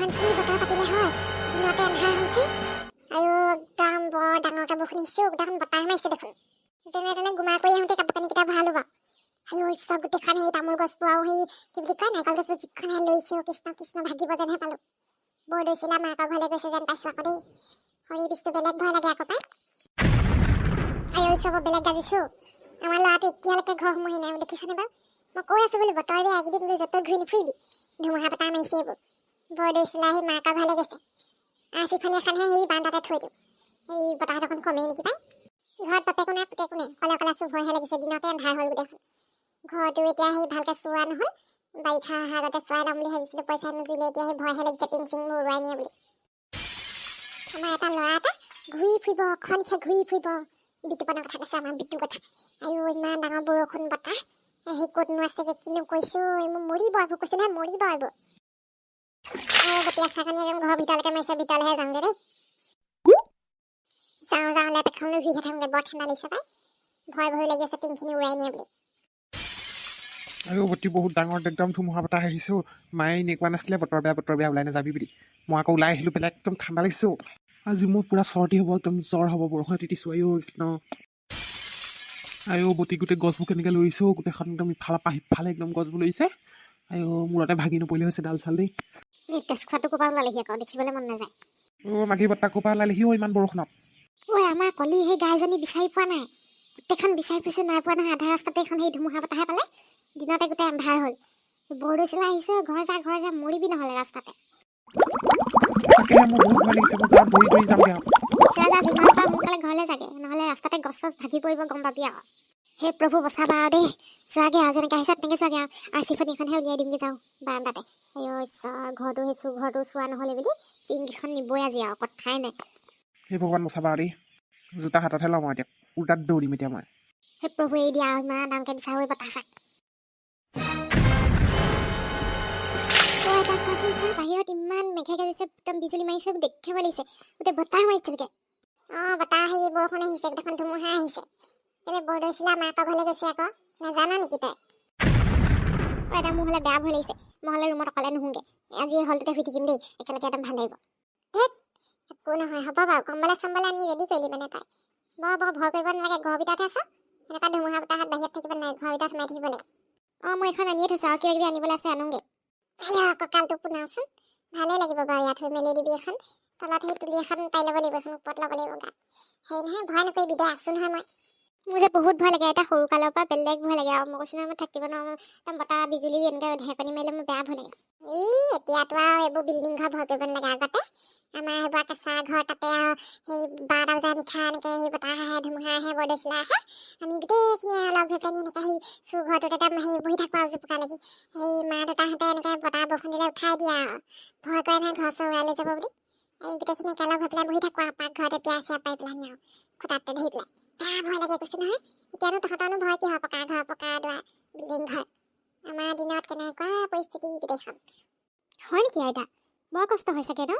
এখন কি বতৰ পাতিলে হয় দিনতে আন্ধাৰ হৈছে আৰু একদম বৰ ডাঙৰকৈ বৰষুণ আহিছে একদম বতাহ মাৰিছে দেখোন যেনে তেনে গুমা কৰি আহোঁতে কাপোৰ কানিকেইটা ভাল হ'ব আৰু চব গোটেইখন সেই তামোল গছবোৰ আৰু সেই কি বুলি কয় নাৰিকল গছবোৰ যিখনহে লৈছোঁ কৃষ্ণ কৃষ্ণ ভাগিব যেনহে পালোঁ বৰদৈচিলা মাকৰ ঘৰলৈ গৈছে যেন পাইছোঁ আকৌ দেই হৰি বিষ্ণু বেলেগ ভয় লাগে আকৌ পাই আৰু চব বেলেগ গাজিছোঁ আমাৰ ল'ৰাটো এতিয়ালৈকে ঘৰ সোমোৱাহি নাই দেখিছনে বাৰু মই কৈ আছোঁ বুলি বতৰ বেয়া এইকেইদিন বোলো য'ত ঘূৰি নুফুৰিবি ধুমুহা বতাহ মাৰিছে এইবোৰ বৰদৈচিলা সেই মাকৰ ঘৰলৈ গৈছে আঁচিখনি এখনহে সেই বান্দাতে থৈ দিওঁ এই বতাহত অকণ কমেই নেকি পাই ঘৰত বাপেকো নাই পুতেকো নাই কলা কলা চুৰ ভয়হে লাগিছে দিনতে আন্ধাৰ হ'ল গোটেইখন ঘৰটো এতিয়া সেই ভালকৈ চোৱা নহ'ল বাৰিষা অহাৰ আগতে চোৱাই ল'ম বুলি ভাবিছিলোঁ পইচা নুদিলে এতিয়া সেই ভয়হে লাগিছে টিং চিং মোৰ উৰুৱাই নিয়ে বুলি আমাৰ এটা ল'ৰা এটা ঘূৰি ফুৰিব খনখে ঘূৰি ফুৰিব বিতুপনৰ কথা কৈছে আমাৰ বিতুৰ কথা আৰু ইমান ডাঙৰ বৰষুণ বতাহ সেই ক'তনো আছেগৈ কিনো কৈছোঁ মোৰ মৰিব এইবোৰ কৈছোঁ নহয় মৰিব এইবোৰ গোটেই চাকনি একদম ঘৰৰ ভিতৰলৈকে মাৰিছে ভিতৰলৈহে যাওঁগৈ দেই যাওঁ লেপেটখন লৈ শুই থাকোঁগৈ বৰ ঠাণ্ডা লাগিছে পাই ভয় লাগি আছে টিংখিনি উৰাই নিয়ে বুলি আৰু অতি বহুত ডাঙৰ একদম ধুমুহা বতাহ আহিছোঁ মায়ে এনেকুৱা নাছিলে বতৰ বেয়া ওলাই নাযাবি বুলি মই আকৌ ওলাই আহিলোঁ পেলাই একদম ঠাণ্ডা লাগিছোঁ আজি মোৰ পূৰা চৰ্দি হ'ব একদম জ্বৰ হ'ব বৰষুণত তিতিছোঁ আয়ো কৃষ্ণ আয়ো গোটেই গছবোৰ কেনেকৈ লৈছোঁ গোটেইখন একদম ইফালৰ পৰা সিফালে একদম গছবোৰ লৈছে আয়ো মূৰতে ভাগি নপৰিলে হৈছে ডাল চাল দেই তেজখোৱাটো ক'ৰপৰা ওলালেহি আকৌ দেখিবলৈ মন নাযায় মাঘী বতাহ ক'ৰপৰা ওলালেহি ইমান বৰষুণত ঐ আমাৰ কলি সেই গাইজনী বিচাৰি পোৱা নাই গোটেইখন বিচাৰি ফুৰিছোঁ নাই পোৱা নহয় আধা ৰাস্তাতে এখন সেই ধুমুহা বতাহে পালে দিনতে গোটেই আন্ধাৰ হ'ল বৰদৈচিলা আহিছে ঘৰ যা মৰিবি নহ'লে ৰাস্তাতে তাকেহে মোৰ বহুত ভয় লাগিছে মই যাম দৌৰি যামগৈ আৰু যা যিমান পাৰ সোনকালে ঘৰলৈ যাগে নহ'লে ৰাস্তাতে গছ চছ ভাগি পৰিব গম পাবি আৰু সেই প্ৰভু বচাবা আৰু দেই যোৱাগে আৰু যেনেকৈ আহিছে তেনেকৈ যোৱাগে আৰু চিফনিখনহে উলিয়াই দিমগৈ যাওঁ বাৰান্দাতে ঘৰটো চোৱা নহ'লে বুলি টিংকেইখন নিবই আজি আৰু কথাই নাই সেই ভগৱান বচাবা আৰু দেই জোতা হাততহে ল'ম আৰু এতিয়া উল্টাত দৌৰিম এতিয়া মই সেই প্ৰভু এৰি দিয়া আৰু ইমান ডাঙৰকৈ বিচাৰ হৈ বতাহ চাক বাহিৰত ইমান মেঘে গাজিছে একদম বিজুলী মাৰিছে দেখিব লাগিছে গোটেই বতাহ মাৰিছিলগৈ বতাহ আহি বৰষুণ আহিছে গোটেইখন ধুমুহা আহিছে কেলে বৰদৈচিলা মাকৰ ঘৰলৈ গৈছে আকৌ নাজানা নেকি তই এটা মোৰ হ'লে বেয়া ভয় লাগিছে মই হ'লে ৰুমত অকলে নুশুংগৈ আজি হলটোতে শুই থাকিম দেই একেলগে একদম ভাল লাগিব ধেত একো নহয় হ'ব বাৰু কম্বলে চম্বলে আনি ৰেডি কৰিলি মানে তই বৰ ভয় কৰিব নালাগে ঘৰৰ ভিতৰতে আছ এনেকুৱা ধুমুহা বতাহত বাহিৰত থাকিব নালাগে ঘৰৰ ভিতৰত সোমাই থাকিব লাগে মই এইখন আনিয়ে থৈছোঁ আৰু কিবা কিবি আনিবলৈ আছে আনোগৈ কঁকালটো পোনাওচোন ভালেই লাগিব বাৰু ইয়াত হৈ মেলি দিবি এখন তলত সেই তুলি এখন পাই ল'ব লাগিব এখন ওপৰত ল'ব লাগিব গাত সেই নহয় ভয় নকৰিবি দে আছোঁ নহয় মই মোৰ যে বহুত ভয় লাগে এটা সৰু কালৰ পৰা বেলেগ ভয় লাগে আৰু মই কৈছোঁ নহয় মই থাকিব নোৱাৰোঁ একদম বতাহ বিজুলী এনেকৈ ঢেৰেকনি মাৰিলে মোৰ বেয়া ভয় লাগে এতিয়াতো আৰু এইবোৰ বিল্ডিং ঘৰ ভয় কৰিব নালাগে আগতে আমাৰ সেইবোৰ কেঁচা ঘৰ তাতে আৰু সেই 12টা বজাৰ নিশা এনেকৈ সেই বতাহ আহে ধুমুহা আহে বৰদৈচিলা আহে আমি গোটেইখিনি লগ হৈ পেলাই এনেকৈ সেই চুৰ ঘৰটোত একদম সেই বহি থাকোঁ আৰু জোপোকা লাগি সেই মা দেউতাহঁতে এনেকৈ বতাহ বৰষুণ দিলে উঠাই দিয়ে আৰু ভয় কৰে নহয় ঘৰ চৰ উৰাই লৈ যাব বুলি এই গোটেইখিনি একেলগ হৈ পেলাই বহি থাকোঁ আৰু পাকঘৰতে পিয়াঁজ চিয়াজ পাৰি পেলাই আৰু খুটাতে ধৰি পেলাই বেয়া ভয় লাগে কৈছোঁ নহয় এতিয়ানো তহঁতৰনো ভয় কি হয় পকা ঘৰ পকা দুৱাৰ বিল্ডিং ঘৰ আমাৰ দিনত কেনেকুৱা পৰিস্থিতি গোটেইখন হয় নেকি আইতা বৰ কষ্ট হৈ চাগে ন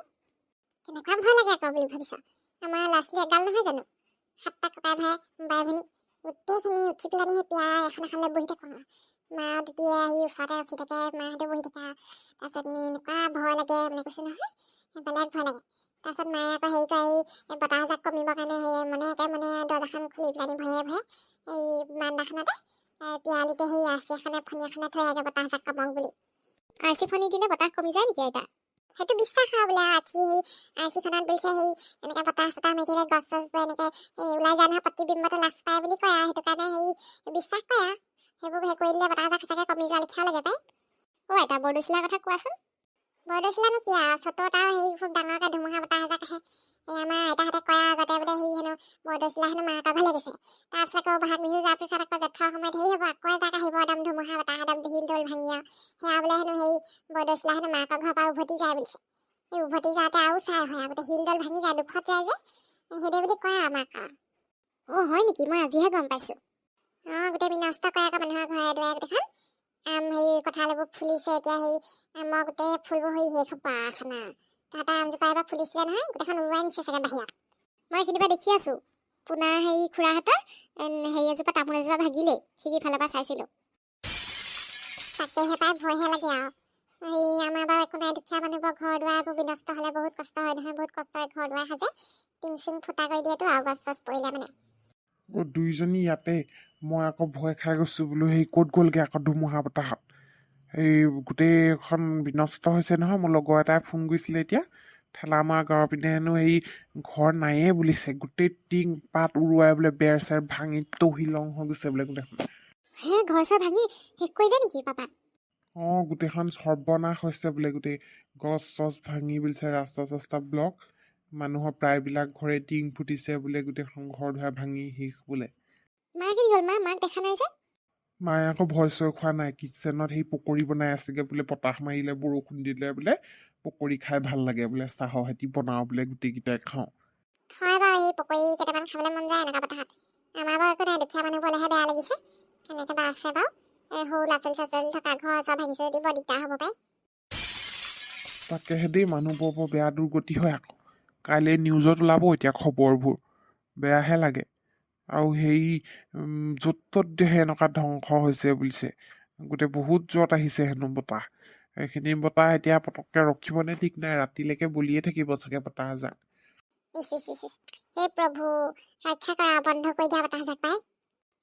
কেনেকুৱা ভয় লাগে আকৌ বুলি ভাবিছ আমাৰ ল'ৰা ছোৱালী এগাল নহয় জানো 7টা ককাই ভাই বাই ভনী গোটেইখিনি উঠি পেলাই সেই পিয়া এখনলৈ বহি থাকোঁ মা তেতিয়া আহি ওচৰতে ৰখি থাকে মাহঁতে বহি থাকে তাৰপিছত এনেকুৱা ভয় লাগে মানে কৈছোঁ নহয় বেলেগ ভয় লাগে তাৰপিছত মায়ে আকৌ হেৰি কৰে এই বতাহজাক কমিবৰ কাৰণে সেই মানে দৰ্জাখন খুলি পেলাই ভয়ে এই বাৰান্দাখনতে পিয়ালিতে সেই আৰচি এখনে ফণি এখনে থৈ আগে বতাহজাক কমক বুলি আৰচি ফণি দিলে বতাহ কমি যায় নেকি আইতা সেইটো বিশ্বাস আৰু বোলে আৰচিখনত বুলিছে সেই এনেকৈ বতাহ চতাহ মাৰি থাকিলে গছ চছবোৰ এনেকৈ ওলাই যায় নহয় প্ৰতিবিম্বটো লাজ পায় বুলি কয় আৰু সেইটো কাৰণে সেই বিশ্বাস কৰে আৰু সেইবোৰ সেই কৰি দিলে বতাহজাক সঁচাকৈ কমি যোৱা লিখিয়া লাগে পাই আইতা বৰদৈচিলাৰ কথা কোৱাচোন বৰদৈচিলানো কি আৰু চতত আৰু সেই খুব ডাঙৰকৈ ধুমুহা বতাহজাক আহে আমাৰ আইতাহঁতে কয় আগতে বোলে সেই হেনো বৰদৈচিলা হেনো মাকৰ ঘৰলৈ গৈছে তাৰপিছত আকৌ বহাগ বিহু যোৱাৰ পিছত আকৌ জেঠৰ সময়ত হেৰি হ'ব আকৌ এজাক আহিব একদম ধুমুহা বতাহ একদম শিল দল ভাঙি আৰু সেয়া বোলে হেনো সেই বৰদৈচিলা হেনো মাকৰ ঘৰৰ পৰা উভতি যায় বুলিছে সেই উভতি যাওঁতে আৰু চাই হয় আগতে শিল দল ভাঙি যায় দুখত যায় যে সেইদে বুলি কয় আমাক আৰু হয় নেকি মই আজিহে গম পাইছোঁ গোটেই বিনষ্ট কৰে আকৌ মানুহৰ ঘৰে দুৱাৰে গোটেইখন হেৰি কঁঠাল এইবোৰ ফুলিছে এতিয়া সেই আমৰ গোটেই ফুলবোৰ সেই শেষ হ'ব খানা তাহাঁতৰ আমজোপা এবাৰ ফুলিছিলে নহয় গোটেইখন উৰুৱাই নিছে চাগে বাহিৰত মই এইখিনিৰ পৰা দেখি আছোঁ পোনা হেৰি খুৰাহঁতৰ হেৰি এজোপা তামোল এজোপা ভাগিলেই খিৰিকীৰ ফালৰ পৰা চাইছিলোঁ তাকেহে পাই ভয়হে লাগে আৰু এই আমাৰ বাৰু একো নাই দুখীয়া মানুহবোৰৰ ঘৰ দুৱাৰ নষ্ট হ'লে বহুত কষ্ট হয় নহয়, বহুত কষ্টৰে ঘৰ দুৱাৰ সাজে, টিং চিং ফুটা কৰি দিয়েতো আৰু গছ চছ পৰিলে মানে। দুইজনী ইয়াতে, মই আকৌ ভয় খাই গৈছো বোলো সেই ক'ত গ'লগে আকৌ ধুমুহা বতাহত। এই গোটেইখন বিনষ্ট হৈছে নহয়। মোৰ লগৰ এটাই ফোন কৰিছিলে এতিয়া, ঠেলামৰা গাঁৱৰ পিনে হেনো এই ঘৰ নায়ে বুলিছে, গোটেই টিং পাত উৰুৱাই বোলে বেৰ চেৰ ভাঙি তহিলং হৈ গৈছে বোলে গোটেইখন। হে ঘৰ চৰ ভাঙি শেষ কৰিলে নেকি পাপা? গোটেইখন সৰ্বনাশ হৈছে বোলে, গোটেই গছ চছ ভাঙি বুলিছে, ৰাস্তা চাস্তা ব্লক, মানুহৰ প্ৰায়বিলাক ঘৰে টিং ফুটিছে বোলে, গোটেইখন ঘৰ দুৱাৰ ভাঙি শেষ বোলে। মা কি হ'ল? মাক দেখা নাই যে? মায়ে আকৌ ভয় চয় খোৱা নাই, কিটচেনত সেই পকৰি বনাই আছেগে বোলে, বতাহ মাৰিলে বৰষুণ দিলে বোলে পকৰি খাই ভাল লাগে বোলে, চাহৰ সৈতে বনাও বোলে, গোটেইকেইটাই খাওঁ। হয় বাৰু, এই পকৰি কেইটামান খাবলৈ মন যায় এনেকুৱা বতাহত। আমাৰ বাৰু একো নাই, দুখীয়া মানুহবোৰলেহে বেয়া লাগিছে। কেনেকৈ বা আছে বাৰু, এই সৰু ল'ৰা ছোৱালী চৰা ছোৱালী থকা ঘৰ চৰ ভাঙিছে যদি বৰ দিগদাৰ হ'ব পাৰে। তাকেহে দেই, মানুহবোৰ বৰ বেয়া দুৰ্গতি হয় আকৌ। কাইলৈ নিউজত ওলাব এতিয়া খবৰবোৰ, বেয়াহে লাগে। আৰু সেই য'ত ত'ত এনেকুৱা ধ্বংস হৈছে বুলিছে, গোটেই বহুত য'ত আহিছে হেনো বতাহ। এইখিনি বতাহ এতিয়া পটককে ৰখিবনে ঠিক নাই, ৰাতিলৈকে বলিয়ে থাকিব চাগে বতাহজাক। হে প্ৰভু, ৰক্ষা কৰা, বন্ধ কৰি দিয়া বতাহজাক পাই।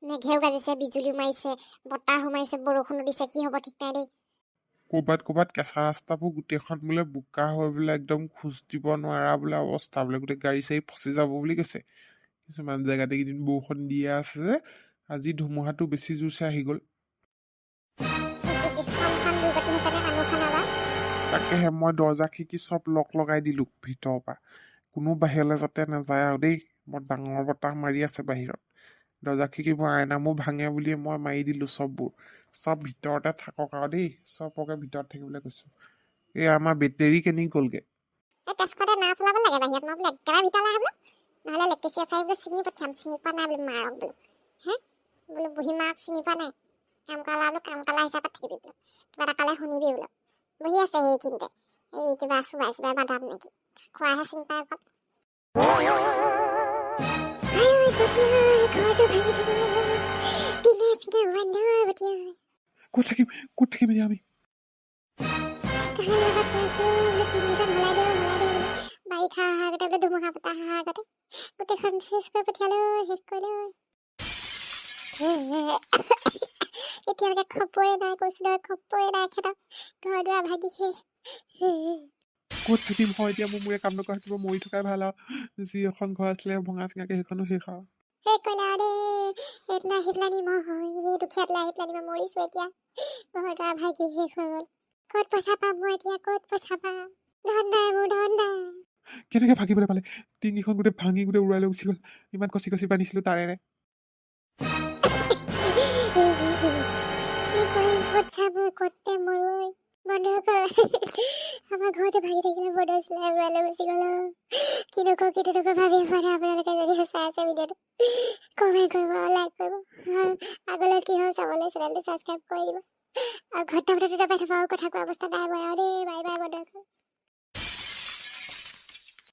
মেঘেও গাজিছে, বিজুলী মাৰিছে, বতাহো মাৰিছে, বৰষুণো দিছে, কি হ'ব ঠিক নাই দেই। ক'ৰবাত কেঁচা ৰাস্তাবোৰ গোটেইখন বোলে বোকা হৈ বোলে একদম খোজ দিব নোৱাৰা বোলে অৱস্থা, বোলে গোটেই গাড়ী চাড়ী ফচি যাব বুলি কৈছে। কিছুমান জেগাত এইকেইদিন বৰষুণ দিয়ে আছে যে, আজি ধুমুহাটো বেছি জোৰছে আহি গ'ল। তাকেহে মই দৰ্জা খিৰিকী চব লক লগাই দিলো ভিতৰৰ পৰা, কোনো বাহিৰলৈ যাতে নাযায় আৰু দেই। বৰ ডাঙৰ বতাহ মাৰি আছে বাহিৰত, দৰ্জা খিৰিকীবোৰ আইনামো ভাঙে বুলিয়ে মই মাৰি দিলো চববোৰ। চব ভিতৰতে থাকক আৰু দেই, চবকে ভিতৰত থাকিবলৈ কৈছো। এই আমাৰ বেটেৰী কেনি গ'লগে? তেজপুৰতে নাও চলাব লাগে বাহিৰত, মই বোলে একেবাৰে ভিতৰলৈ আহা বোলো, নহ'লে লেকেচি আচাৰি বোলো চিনি পঠিয়াম, চিনি পোৱা নাই বোলো মাৰক বোলো। বোলো বুঢ়ী মাক চিনি পোৱা নাই, কাম কৰা বোলো কাম কলা হিচাপত থাকিবি বোলো, কিবা এটা ক'লে শুনিবি বোলো। বহি আছে সেইখিনিতে, এই কিবা চুবাই চুবাই বাদাম নেকি, খোৱাহে চিনি পাই অকল। ঘৰটো ভাঙি থাকিব, দিনে চিনে উৰাই লৈ বটিয়া। ক'ত থাকিম এতিয়া আমি? বাৰিষা অহা আগতে বোলে, ধুমুহা বতাহ অহা আগতে গোটেইখন শেষ কৰি পঠিয়ালো, শেষ কৰিলো। এতিয়ালৈকে খবৰে নাই, কৈছো নহয় খবৰে নাই খেদা, ঘৰ দুৱাৰ ভাগি শেষ। ক'ত থাকিম হয় এতিয়া? মোৰ কাম নকৰা হৈছে, মৰি থকাই ভাল আৰু। যি এখন ঘৰ আছিলে ভঙা চিঙাকে, সেইখনো শেষ আৰু। শেষ কৰিলে আৰু দেই, এইফালে আহি পেলাই নিম, দুখীয়াতলৈ আহি পেলাই নিম, মৰিছো এতিয়া। ঘৰ দুৱাৰ ভাগি শেষ হৈ গ'ল। ক'ত পইচা পাম মই এতিয়া, ক'ত পইচা পাম? ধন নাই মোৰ, ধন নাই। কেনেকে ভাগিবলৈ পালে? টিঙিখন গোটেই ভাঙি গোটেই উৰাই লৈ গুচি গ'ল, ইমান কচি কচি বান্ধিছিলো তাৰেৰে। আমাৰ ঘৰটো ভাগি থাকিলে বৰ্ডৰ চিলাই উৰাই লৈ গুচি গ'ল। কি নকওঁ ভাবি পোৱা নাই। আপোনালোকে যদি চাই আছে ভিডিঅ'টো, কমেণ্ট কৰিব, লাইক কৰিব, আগলৈ কি হয় চাবলৈ চেনেলটো ছাবস্ক্ৰাইব কৰি দিব। আৰু ঘৰটো পাই থকা কথা কোৱা অৱস্থা নাই মই আৰু দেই, বাই বাই বৰ্ডৰ।